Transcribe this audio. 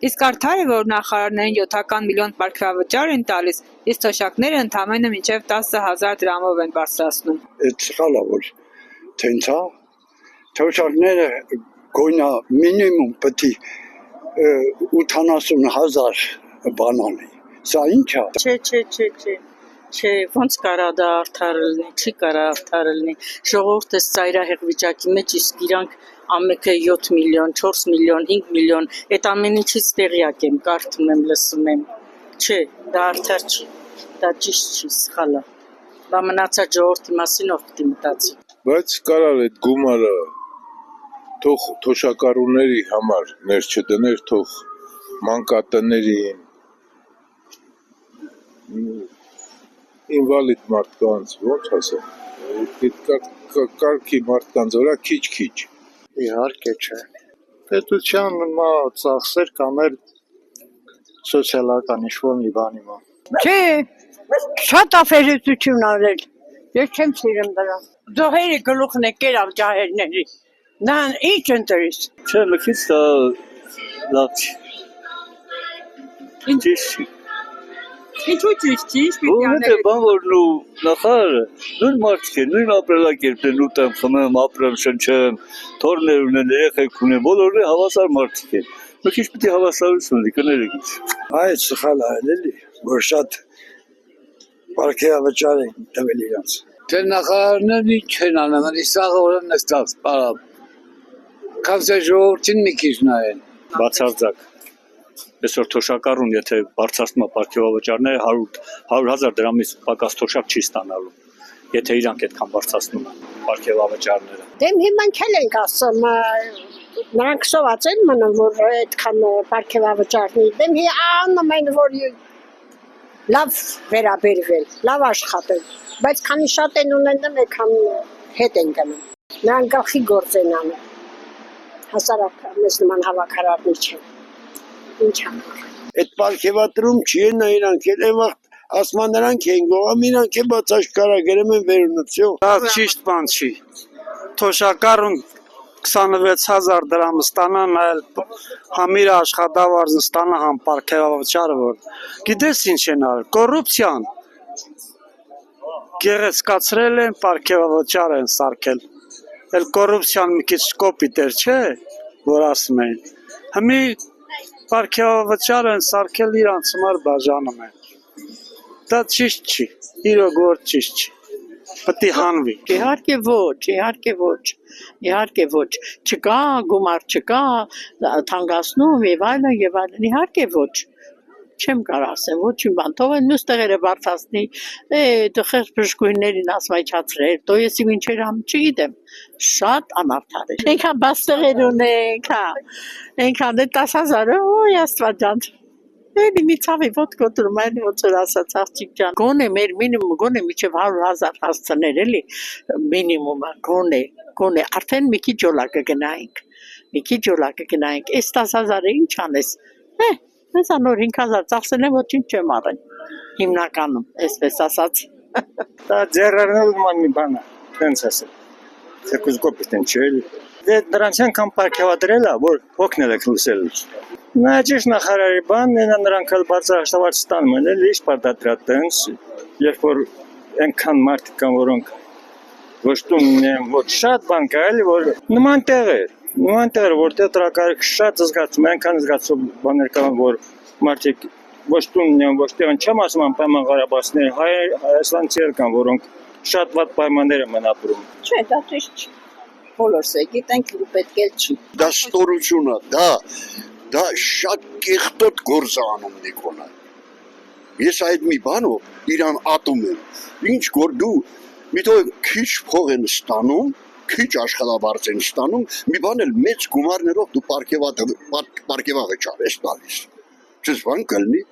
Իսկ արդար է, որ նախարարներին 7 միլիոն պարգևավճար են տալիս, իսկ թոշակները ընդամենը մինչև 10,000 դրամով են բարձրացնում։ Այդ սխալ է, որ թենցա թոշակները գոնա մինիմում պետք է 80,000 բանալի։ Սա ինչ է։ Չէ, ոնց կարա դա արդար լինի, չի կարա արդար լինի։ Ժողովուրդը ծայրահեղ վիճակի մեջ, իսկ իրանք ամենը 7 միլիոն, 4 միլիոն, 5 միլիոն, այդ ամեն ինչից տեղյակ եմ, կարդում եմ, լսում եմ։ Չէ, դա արդար չի, դա ճիշտ չի, սխալ է։ Բա մնացած ժողովրդի մասին ով պիտի մտածի։ Բայց կարար այդ գումարը թող թոշակառուների համար ներ չդներ, թող մանկատներին, ինվալիդ մարդկանց, ոնց ասեմ, կարգի մարդկանց վրա քիչ-քիչ։ Իհարկե չէ։ Պետության ծախսեր կաներ սոցիալական ինչ-որ մի բանի մա։ Չէ, շատ աֆերեցություն արել։ Ես չեմ սիրում դրան։ Ձողերի գլուխն է կերավ ջահերների։ Նա ինչ ընտրիս։ Չէ, լքից դա լավ չի։ Ճիշտ չի։ Ինչու ճիշտ չի, ինչ պիտի Որովհետև անել։ բան որ նու նախարարը նույն մարդիկ են, նույն ապրելակերպն են, ուտեմ, խմեմ, ապրեմ, շնչեմ, թորներ ունեն, երեխեք ունեն, բոլորը հավասար մարդիկ են։ Մի քիչ պիտի հավասարություն ունի, կներեք ինչ։ Այդ սխալ է էլի, որ շատ պարգևավճար են տվել իրանց։ Թե նախարարներն ինչ են անում, իսաղը օրը նստած, պարապ։ Կավսե ժողովրդին մի քիչ նայեն։ Բացարձակ։ Այսօր թոշակառուն, եթե բարձրացնում է պարգևավճարները 100,000 դրամից պակաս թոշակ չի ստանալու, եթե իրանք այդքան բարձրացնում են պարգևավճարները։ Դե հիմա քել ենք ասում, նրանք սոված են մնում, որ այդքան պարգևավճարնի։ Դե անում են, որ լավ վերաբերվել, լավ աշխատել, բայց քանի շատ են ունենում, այդքան հետ են գնում։ Նրանք գլխի գործ են անում։ Հասարակ մեզ նման հավաքարարներ չեն։ Ինչ անում։ Այդ պարգևատրում չի են նա իրանք էլ այն վաղ ասման նրանք են գողամ իրանք է բաց աշկարա գրեմ են վերնություն։ Դա ճիշտ բան չի։ Թոշակառուն 26,000 դրամ ստանան, այլ համիր աշխատավարձ ստանա համ պարգևավճարը որ։ Գիտես ինչ են արել, կոռուպցիան։ Գեղեցկացրել են, պարգևավճար են սարքել։ Էլ կոռուպցիան մի քիչ կոպիտ էր, չէ, որ ասում են։ Հիմի պարգևավճար են սարքել իրանց համար բաժանում են։ Դա ճիշտ չի, իրոք որ ճիշտ չի։ Պետք է հանվի։ Իհարկե ոչ, չկա գումար, չկա թանկացնում եւ այլն, իհարկե ոչ, չեմ կարող ասեմ, ոչ մի բան, թող են մյուս տեղերը բարձրացնի, դխեր բժշկուհիներին ասվայչացրել, տո ես ինչեր ամ, չգիտեմ, շատ անարդար է։ Այնքան բաց տեղեր ունենք, այնքան 10,000, ոյ Աստված ջան։ Էլի մի ցավի ոտ կոտրում, այլ ոնց որ ասաց աղջիկ ջան, գոնե մեր մինիմում, գոնե միջև 100,000 հասցներ էլի, մինիմումը, գոնե, արդեն մի քիչ ջոլա կգնայինք, այս 10,000-ը ինչ անես, ես անոր 5,000 ծախսել եմ, ոչինչ չեմ առել, հիմնականում, այսպես ասած։ Դա ձեռարնալման մի բան է, տենց ասել, թեկուզ կոպիտ են չէ էլի։ Դե նրանց ենքան պարգևադրել է, որ հոգնել եք լուսել։ Նա ճիշտ նախարարի բանն է, նրանք էլ բարձր աշխատավարձ ստանում են, էլի ինչ պարտադրա տենց, երբ որ այնքան մարդիկ կան, որոնք ոչ տուն ունեն, ոչ շատ բան կա, էլի, որ նման տեղեր, որտեղ տրակարկ շատ զգացում, այնքան զգացում բաներ կան, որ մարդիկ ոչ տուն ունեն, ոչ տեղ չեմ ասում անպայման Ղարաբաղցիներ, հայաստանցիներ կան, որոնք շատ վատ պայմաններ են ապրում։ Չէ, դա ճիշտ չի։ Բոլորս է գիտենք, ու պետք էլ չի։ Դա ստորություն է, դա շատ կեղտոտ գործ է անում Նիկոլը։ Ես այդ մի բանով իրան ատում եմ։ Ինչ որ դու մի թող քիչ փող են ստանում, քիչ աշխատավարձ են ստանում, մի բան էլ մեծ գումարներով դու պարգևավճար ես տալիս։ Չես բան կլինի։